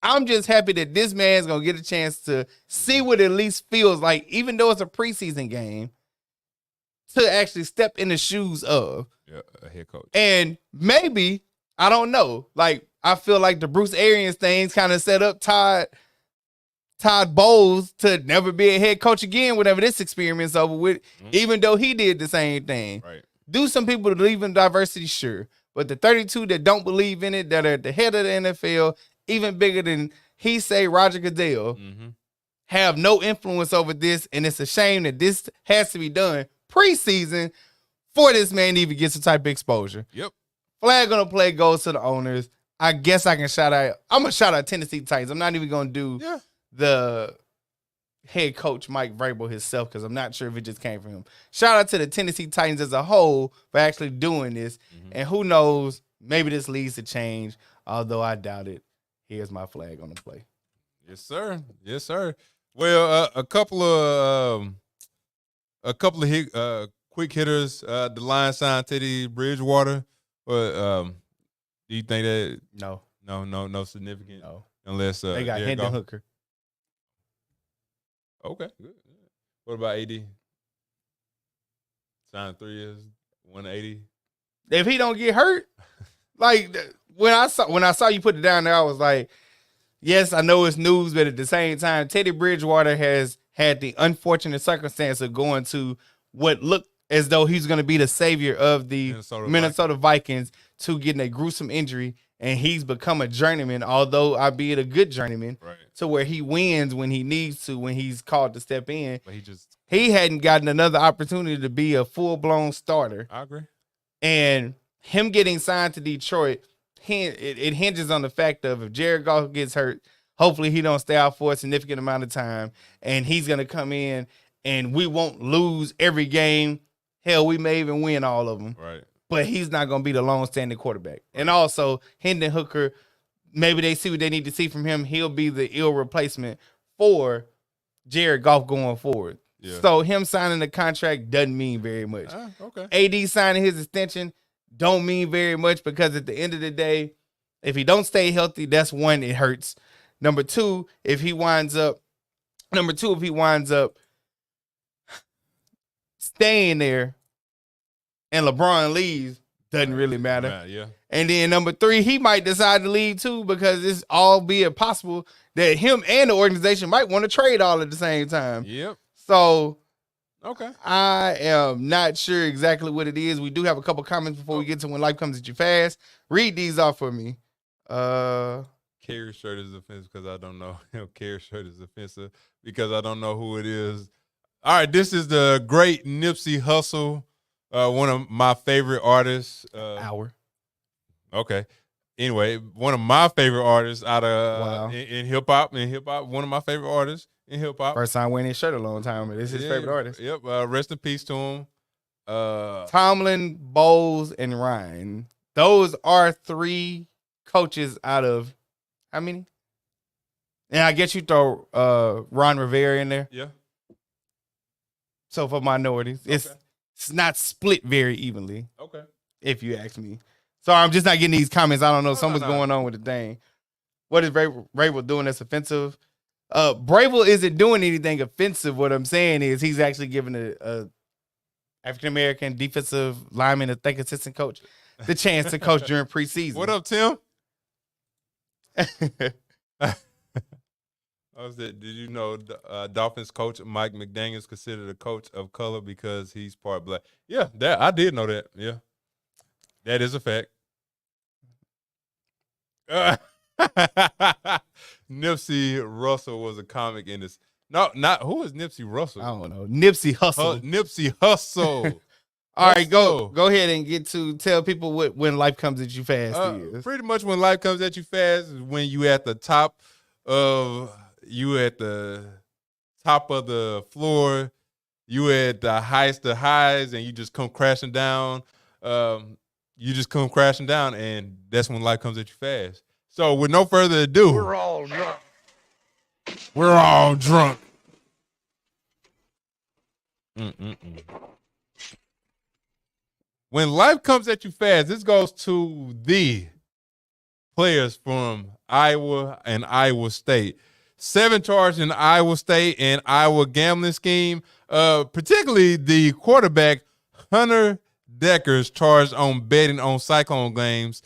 I'm just happy that this man's going to get a chance to see what it at least feels like, even though it's a preseason game, to actually step in the shoes of a head coach. And maybe, I don't know, like, I feel like the Bruce Arians things kind of set up Todd Bowles to never be a head coach again whenever this experiment's over with, even though he did the same thing. Right. Do some people believe in diversity? Sure. But the 32 that don't believe in it, that are at the head of the NFL, even bigger than Roger Goodell, have no influence over this, and it's a shame that this has to be done preseason for this man to even get some type of exposure. Yep. Flag on the play goes to the owners. I guess I can shout out. I'm going to shout out Tennessee Titans. I'm not even going to do the head coach Mike Vrabel himself because I'm not sure if it just came from him. Shout out to the Tennessee Titans as a whole for actually doing this. And who knows, maybe this leads to change, although I doubt it. Here's my flag on the play. Yes, sir. Yes, sir. Well, a couple of quick hitters. The Lions signed Teddy Bridgewater. But do you think that no significant? No, unless they got Hendon Hooker. Okay, good. What about AD? Signed 3 years, 180. If he don't get hurt, like when I saw you put it down there, I was like, yes, I know it's news, but at the same time, Teddy Bridgewater has had the unfortunate circumstance of going to what looked as though he's going to be the savior of the Minnesota Vikings to getting a gruesome injury, and he's become a journeyman, although albeit a good journeyman, to where he wins when he needs to, when he's called to step in. But he hadn't gotten another opportunity to be a full-blown starter. I agree. And him getting signed to Detroit, it hinges on the fact of if Jared Goff gets hurt, hopefully he don't stay out for a significant amount of time, and he's going to come in, and we won't lose every game. Hell, we may even win all of them. Right. But he's not going to be the long-standing quarterback. And also, Hendon Hooker, maybe they see what they need to see from him. He'll be the ill replacement for Jared Goff going forward. Yeah. So him signing the contract doesn't mean very much. Okay. AD signing his extension don't mean very much because at the end of the day, if he don't stay healthy, that's one, it hurts. Number two, if he winds up staying there and LeBron leaves, doesn't really matter. Yeah. And then number three, he might decide to leave too because it's albeit possible that him and the organization might want to trade all at the same time. Yep. So, okay, I am not sure exactly what it is. We do have a couple comments before we get to when life comes at you fast. Read these off for me. Cary's shirt is offensive because I don't know. Cary's shirt is offensive because I don't know who it is. All right, this is the great Nipsey Hussle, one of my favorite artists. Okay. Anyway, one of my favorite artists out of in hip hop. One of my favorite artists in hip hop. First time wearing his shirt a long time. This is his favorite artist. Yep. Rest in peace to him. Tomlin, Bowles, and Ryan. Those are 3 coaches out of how many? And I guess you throw Ron Rivera in there. Yeah. So for minorities, it's not split very evenly. Okay. If you ask me. Sorry, I'm just not getting these comments. I don't know. Something's going on with the thing. What is Vrabel doing that's offensive? Vrabel isn't doing anything offensive. What I'm saying is he's actually giving a African-American defensive lineman, I think assistant coach, the chance to coach during preseason. What up, Tim? Did you know Dolphins coach Mike McDaniel is considered a coach of color because he's part black? Yeah, I did know that. Yeah, that is a fact. Nipsey Russell was a comic in this. No, not who is Nipsey Russell? I don't know. Nipsey Hussle. Nipsey Hussle. All right, go ahead and get to tell people when life comes at you fast is. Pretty much when life comes at you fast is when you at the top of the floor, you at the highest of highs, and you just come crashing down. And that's when life comes at you fast. So with no further ado, We're all drunk. We're all drunk. when life comes at you fast, this goes to the players from Iowa and Iowa State. 7 charged in Iowa State and Iowa gambling scheme. Particularly the quarterback, Hunter Deckers, charged on betting on Cyclone games,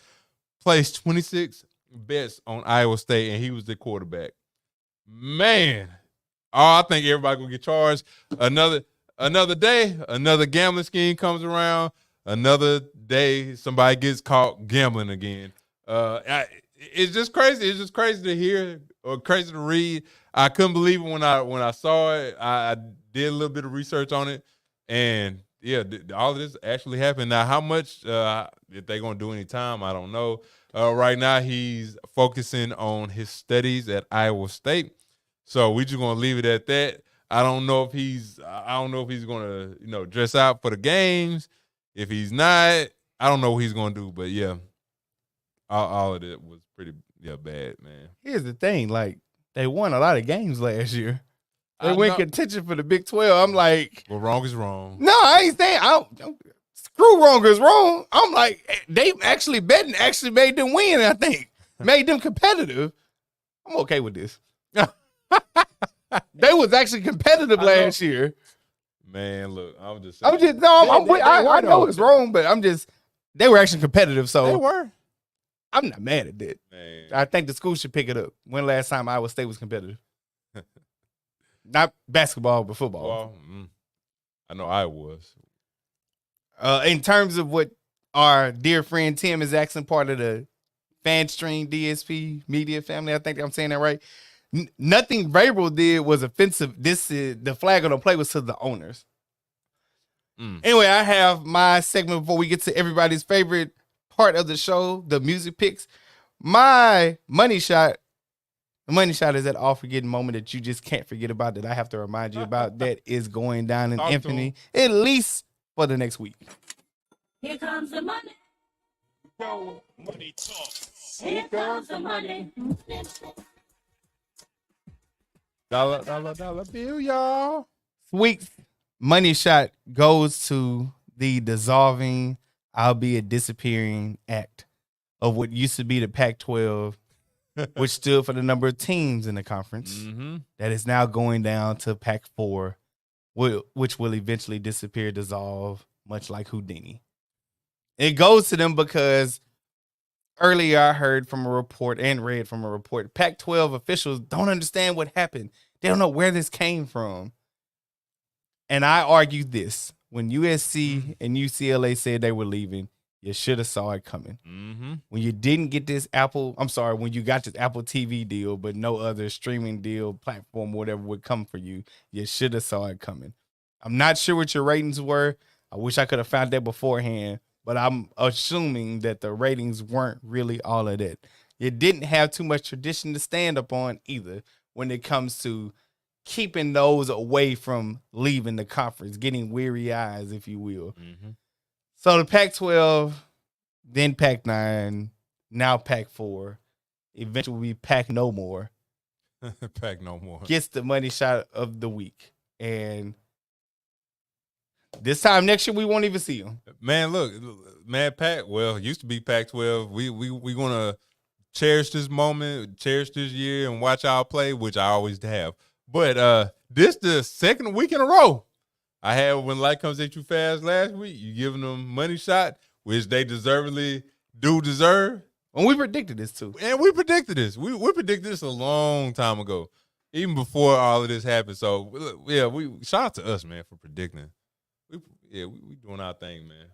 placed 26 bets on Iowa State, and he was the quarterback. Man, I think everybody gonna get charged. Another day, another gambling scheme comes around. Another day, somebody gets caught gambling again. It's just crazy. It's just crazy to hear or crazy to read. I couldn't believe it when I saw it. I did a little bit of research on it, and yeah, all of this actually happened. Now, how much if they're gonna do any time, I don't know. Right now, he's focusing on his studies at Iowa State, so we're just gonna leave it at that. I don't know if he's gonna dress out for the games. If he's not, I don't know what he's gonna do. But yeah, all of it was pretty bad, man. Here's the thing, like they won a lot of games last year. They win contention for the Big 12. I'm like, well, wrong is wrong. No, I ain't saying screw wrong is wrong. I'm like, they actually betting actually made them win. I think made them competitive. I'm okay with this. They was actually competitive last year. Man, look, I know it's wrong, but they were actually competitive. So they were. I'm not mad at that. Man. I think the school should pick it up. When last time Iowa State was competitive? Not basketball, but football. Well, I know I was. In terms of what our dear friend Tim is asking, part of the FanStream DSP media family, I think I'm saying that right. Nothing Vrabel did was offensive. The flag on the play was to the owners. Anyway, I have my segment before we get to everybody's favorite part of the show, the music picks. My money shot. The money shot is that all-forgetting moment that you just can't forget about, that I have to remind you about, that is going down in infamy, at least for the next week. Here comes the money. No money talk. Here comes the money. Dollar bill, y'all. Week's money shot goes to the dissolving, albeit disappearing act of what used to be the Pac-12, which stood for the number of teams in the conference, that is now going down to Pac-4, which will eventually disappear, dissolve, much like Houdini. It goes to them because earlier I heard from a report and read from a report, Pac-12 officials don't understand what happened. They don't know where this came from. And I argued this. When USC and UCLA said they were leaving, you should have saw it coming. When you didn't get this when you got this Apple TV deal, but no other streaming deal, platform, whatever would come for you, you should have saw it coming. I'm not sure what your ratings were. I wish I could have found that beforehand, but I'm assuming that the ratings weren't really all of that. You didn't have too much tradition to stand up on either when it comes to keeping those away from leaving the conference, getting weary eyes, if you will. So the Pac-12, then Pac-9, now Pac-4, eventually will be Pac no more. Pac no more. Gets the money shot of the week. And this time next year, we won't even see him. Man, look, Pac, well, it used to be Pac-12. We going to cherish this moment, cherish this year, and watch our play, which I always have. But this the second week in a row. I had when light comes at you fast last week. You giving them money shot, which they deservedly do deserve. And we predicted this too. And we predicted this. We predicted this a long time ago, even before all of this happened. So yeah, we shout out to us, man, for predicting. We doing our thing, man.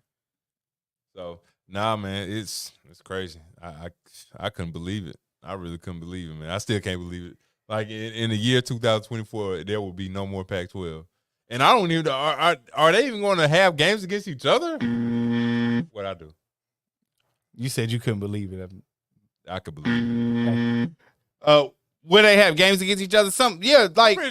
So nah, man, it's crazy. I couldn't believe it. I really couldn't believe it, man. I still can't believe it. Like in the year 2024, there will be no more Pac-12. And I don't even are they even going to have games against each other? What I do? You said you couldn't believe it. I could believe it. Will they have games against each other?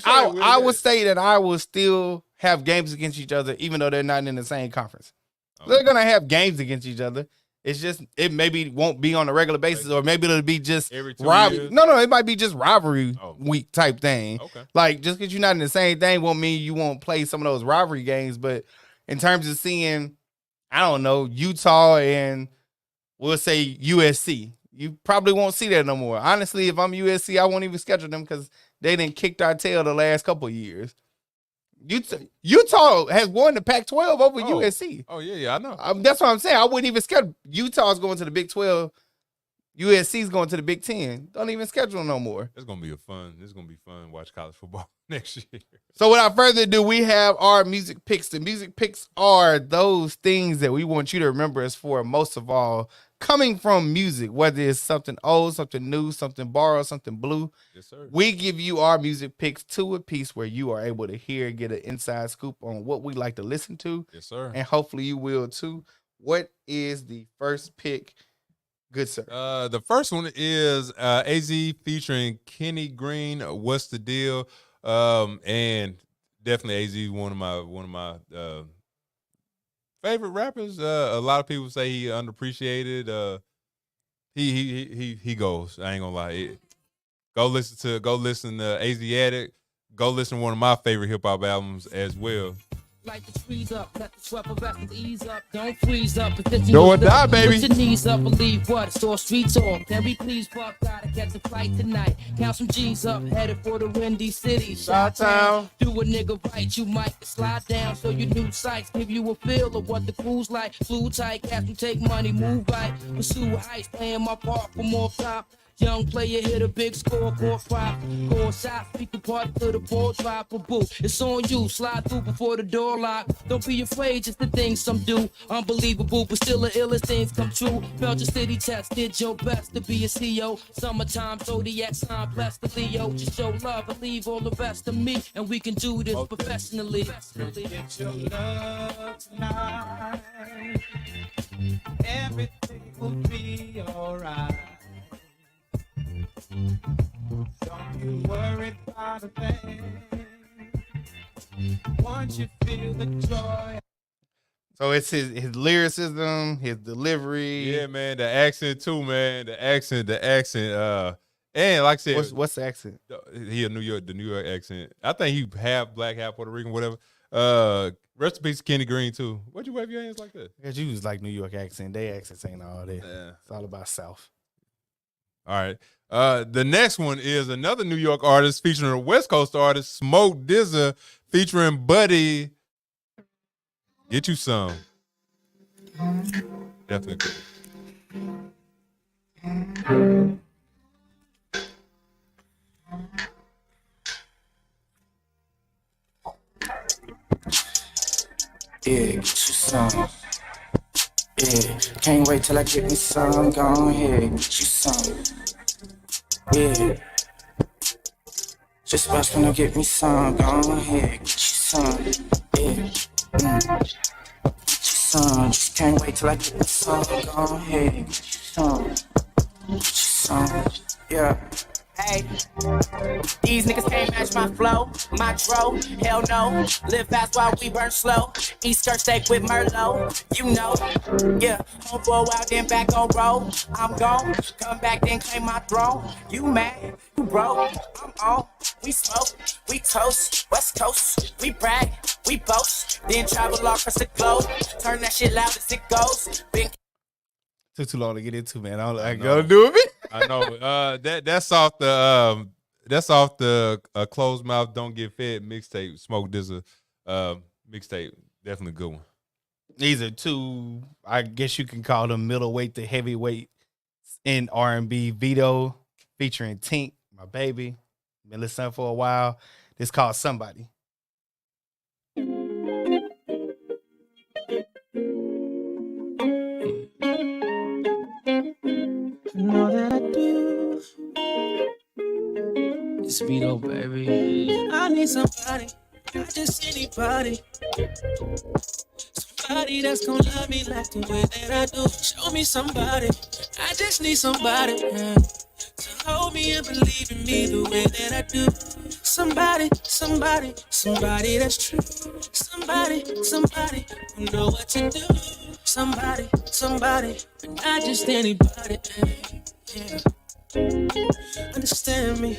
I would say that I will still have games against each other, even though they're not in the same conference. Okay. They're gonna have games against each other. It's just it maybe won't be on a regular basis, or maybe it'll be just every 2 rivalry. years? No, it might be just rivalry week type thing. Okay. Like just because you're not in the same thing won't mean you won't play some of those rivalry games. But in terms of seeing I don't know, Utah and we'll say USC. You probably won't see that no more. Honestly, if I'm USC, I won't even schedule them because they didn't kick our tail the last couple of years. Utah has won the Pac-12 over USC. Oh, yeah, I know. That's what I'm saying. I wouldn't even schedule. Utah's going to the Big 12. USC's going to the Big 10. Don't even schedule no more. It's gonna be fun to watch college football next year. So without further ado, we have our music picks. The music picks are those things that we want you to remember us for, most of all, coming from music, whether it's something old, something new, something borrowed, something blue. Yes, sir. We give you our music picks to a piece where you are able to hear and get an inside scoop on what we like to listen to. Yes, sir. And hopefully you will too. What is the first pick? Good, sir. The first one is AZ featuring Kenny Green. What's the deal? And definitely AZ one of my favorite rappers. A lot of people say he underappreciated. He goes. I ain't gonna lie. Go listen to Asiatic. Go listen to one of my favorite hip hop albums as well. Like the trees up, let the sweat of vessels ease up. Don't freeze up, Do or die, baby. Put your knees up, believe what? It's all street talk. Can we please fuck? Gotta catch a flight tonight. Count some G's up, headed for the windy city. Chi-town. Do a nigga right, you might slide down. So your new sights give you a feel of what the crew's like. Flew tight, cats who take money, move right. Pursue heights, playing my part for more top. Young player hit a big score, score five. Score shots, speak the party to the ball drop a boo. It's on you, slide through before the door lock. Don't be afraid, just the things some do. Unbelievable, but still the illest things come true. Felt your city checks, did your best to be a CEO. Summertime, Zodiac sign, bless the Leo. Just show love and leave all the rest to me. And we can do this professionally. Get your love tonight. Everything will be alright. Don't you worry about a thing. Once you feel the joy. So it's his lyricism, his delivery. Yeah, man, the accent too, man. The accent. And like I said, What's the accent? He the New York accent. I think he half black, half Puerto Rican, whatever. Rest in peace, Kenny Green too. Why'd you wave your hands like that? Because you was like New York accent. They accents ain't all that. Yeah. It's all about South. All right. The next one is another New York artist featuring a West Coast artist, Smoke DZA, featuring Buddy. Get you some. Definitely good. Yeah, get you some. Yeah, can't wait till I get me some. Go ahead, get you some. Yeah, just watch when I get me some. Go ahead, get you some. Yeah, get you some. Just can't wait till I get me some. Go ahead, get you some. Get you some. Yeah. Hey, these niggas can't match my flow, my dro, hell no. Live fast while we burn slow. Eat skirt steak with Merlot, you know. Yeah, home for a while, then back on road. I'm gone, come back, then claim my throne. You mad, you broke, I'm on. We smoke, we toast, West Coast. We brag, we boast, then travel all across the globe. Turn that shit loud as it goes. Been Took too long to get into, man. I gotta do it. I know. That's off the Closed Mouth Don't Get Fed mixtape. Smoke DZA mixtape. Definitely a good one. These are two, I guess you can call them middleweight to heavyweight in R&B. Vito featuring Tink, my baby. Been listening for a while. This called Somebody. You know that I do. It's Vito, baby. I need somebody, not just anybody. Somebody that's gonna love me like the way that I do. Show me somebody, I just need somebody, yeah, to hold me and believe in me the way that I do. Somebody that's true. Somebody who know what to do. Somebody, but not just anybody. Yeah. Understand me.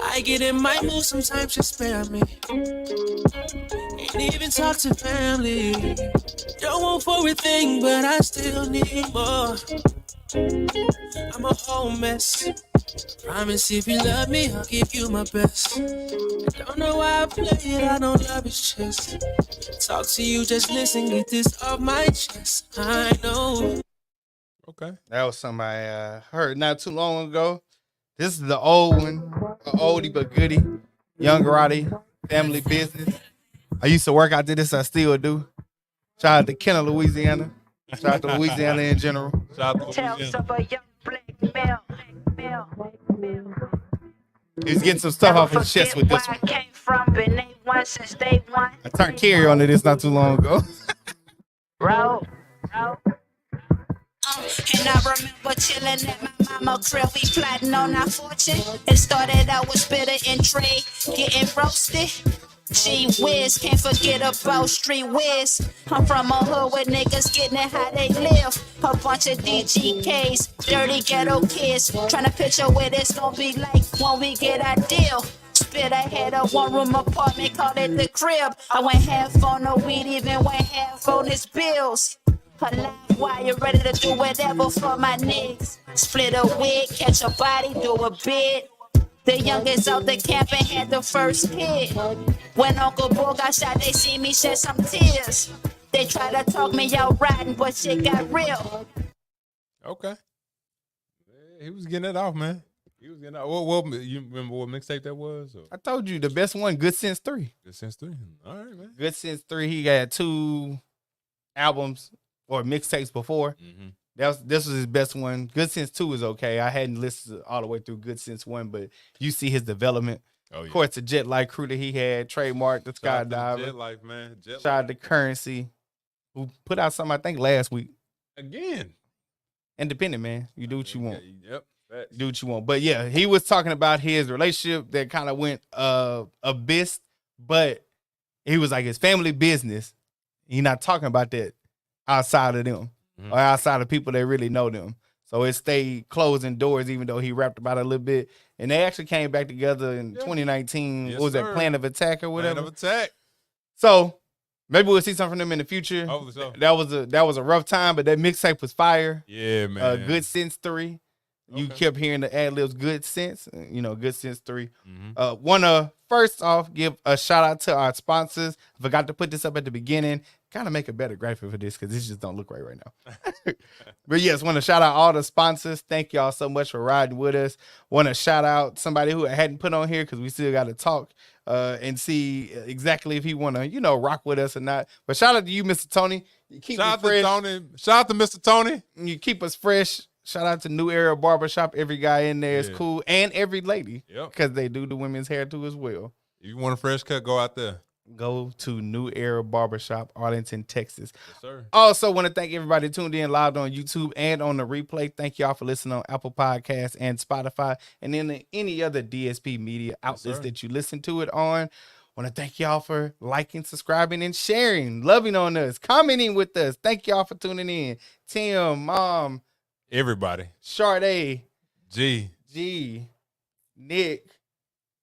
I get in my mood sometimes, just spare me. Ain't even talk to family. Don't want for a thing, but I still need more. I'm a whole mess. Promise if you love me, I'll give you my best. I don't know why I play it, I don't love his chest. Talk to you, just listen, get this off my chest. I know. Okay. That was something I heard not too long ago. This is the old one, an oldie but goodie. Young Roddy, Family Business. I used to work out to this, I still do. Shout out to Kenner, Louisiana. Shout out to Louisiana in general. Shout out to Louisiana. He's getting some stuff off his chest with this one. I turned Cary onto this not too long ago. And I remember chilling at my mama crib, we plotting on our fortune. It started out with bitter and trade, getting roasted. Gee whiz, can't forget about street whiz. I'm from a hood where niggas getting it how they live. A bunch of DGKs, dirty ghetto kids, trying to picture what it's gonna be like when we get our deal. Spit, I had a one-room apartment, called it the crib. I went half on the weed, even went half on his bills. A live wire, ready to do whatever for my niggas. Split a wig, catch a body, do a bid. The youngest out the camp and had the first kid. When Uncle Bull got shot, they see me shed some tears. They try to talk me out riding, but shit got real. Okay. He was getting it off, man. He was getting it off. What, you remember what mixtape that was? Or? I told you, the best one, Good Sense 3. Good Sense 3. All right, man. Good Sense 3, he got 2 albums or mixtapes before. Mm-hmm. This was his best one. Good Sense 2 is okay. I hadn't listened all the way through Good Sense 1, but you see his development. Oh, yeah. Of course, the Jet Life crew that he had, trademark the skydiver. Jet Life, man. Shout out to Currency, who put out something, I think, last week. Again. Independent, man. You do what you want. Yep. You do what you want. But yeah, he was talking about his relationship that kind of went abyss, but he was like his family business. He's not talking about that outside of them. Or outside of people that really know them. So it stayed closing doors, even though he rapped about it a little bit. And they actually came back together in 2019. Yes, what was sir. that, Plan of Attack or whatever? Plan of Attack. So maybe we'll see something from them in the future. Hopefully so. That was a rough time, but that mixtape was fire. Yeah, man. Good Sense 3. You kept hearing the ad libs, Good Sense. Good Sense 3. Want to first off give a shout out to our sponsors. I forgot to put this up at the beginning. Kind of make a better graphic for this because this just don't look right now. But yes, want to shout out all the sponsors. Thank y'all so much for riding with us. Want to shout out somebody who I hadn't put on here because we still got to talk and see exactly if he want to, rock with us or not. But shout out to you, Mr. Tony. You keep Shout out me fresh. to Tony. Shout out to Mr. Tony. You keep us fresh. Shout out to New Era Barbershop. Every guy in there is cool. And every lady. Yep. Because they do the women's hair too as well. If you want a fresh cut, go out there. Go to New Era Barbershop, Arlington, Texas. Yes, sir. Also, want to thank everybody tuned in live on YouTube and on the replay. Thank y'all for listening on Apple Podcasts and Spotify and then any other DSP media outlets that you listen to it on. Want to thank y'all for liking, subscribing, and sharing, loving on us, commenting with us. Thank y'all for tuning in. Tim, Mom, everybody, Sade, G, Nick.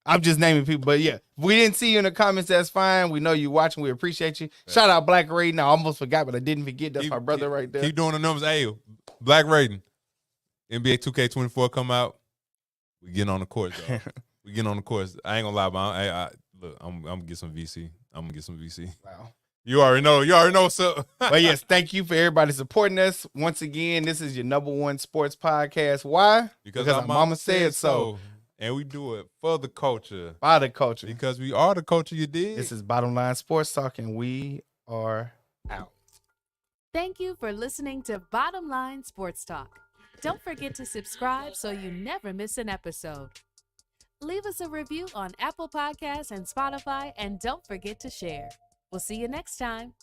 I'm just naming people, but yeah, if we didn't see you in the comments, that's fine. We know you watching. We appreciate you. Shout out Black Raiden. I almost forgot, but I didn't forget. That's my brother right there. Keep doing the numbers. Hey, Black Raiden. NBA 2K24 come out. We getting on the course, though. We getting on the course. I ain't gonna lie, but look, I'm gonna get some VC. Wow. You already know what's up. But yes, thank you for everybody supporting us. Once again, this is your #1 sports podcast. Why? Because our mama said so. And we do it for the culture. By the culture. Because we are the culture, you did. This is Bottom Line Sports Talk, and we are out. Thank you for listening to Bottom Line Sports Talk. Don't forget to subscribe so you never miss an episode. Leave us a review on Apple Podcasts and Spotify, and don't forget to share. We'll see you next time.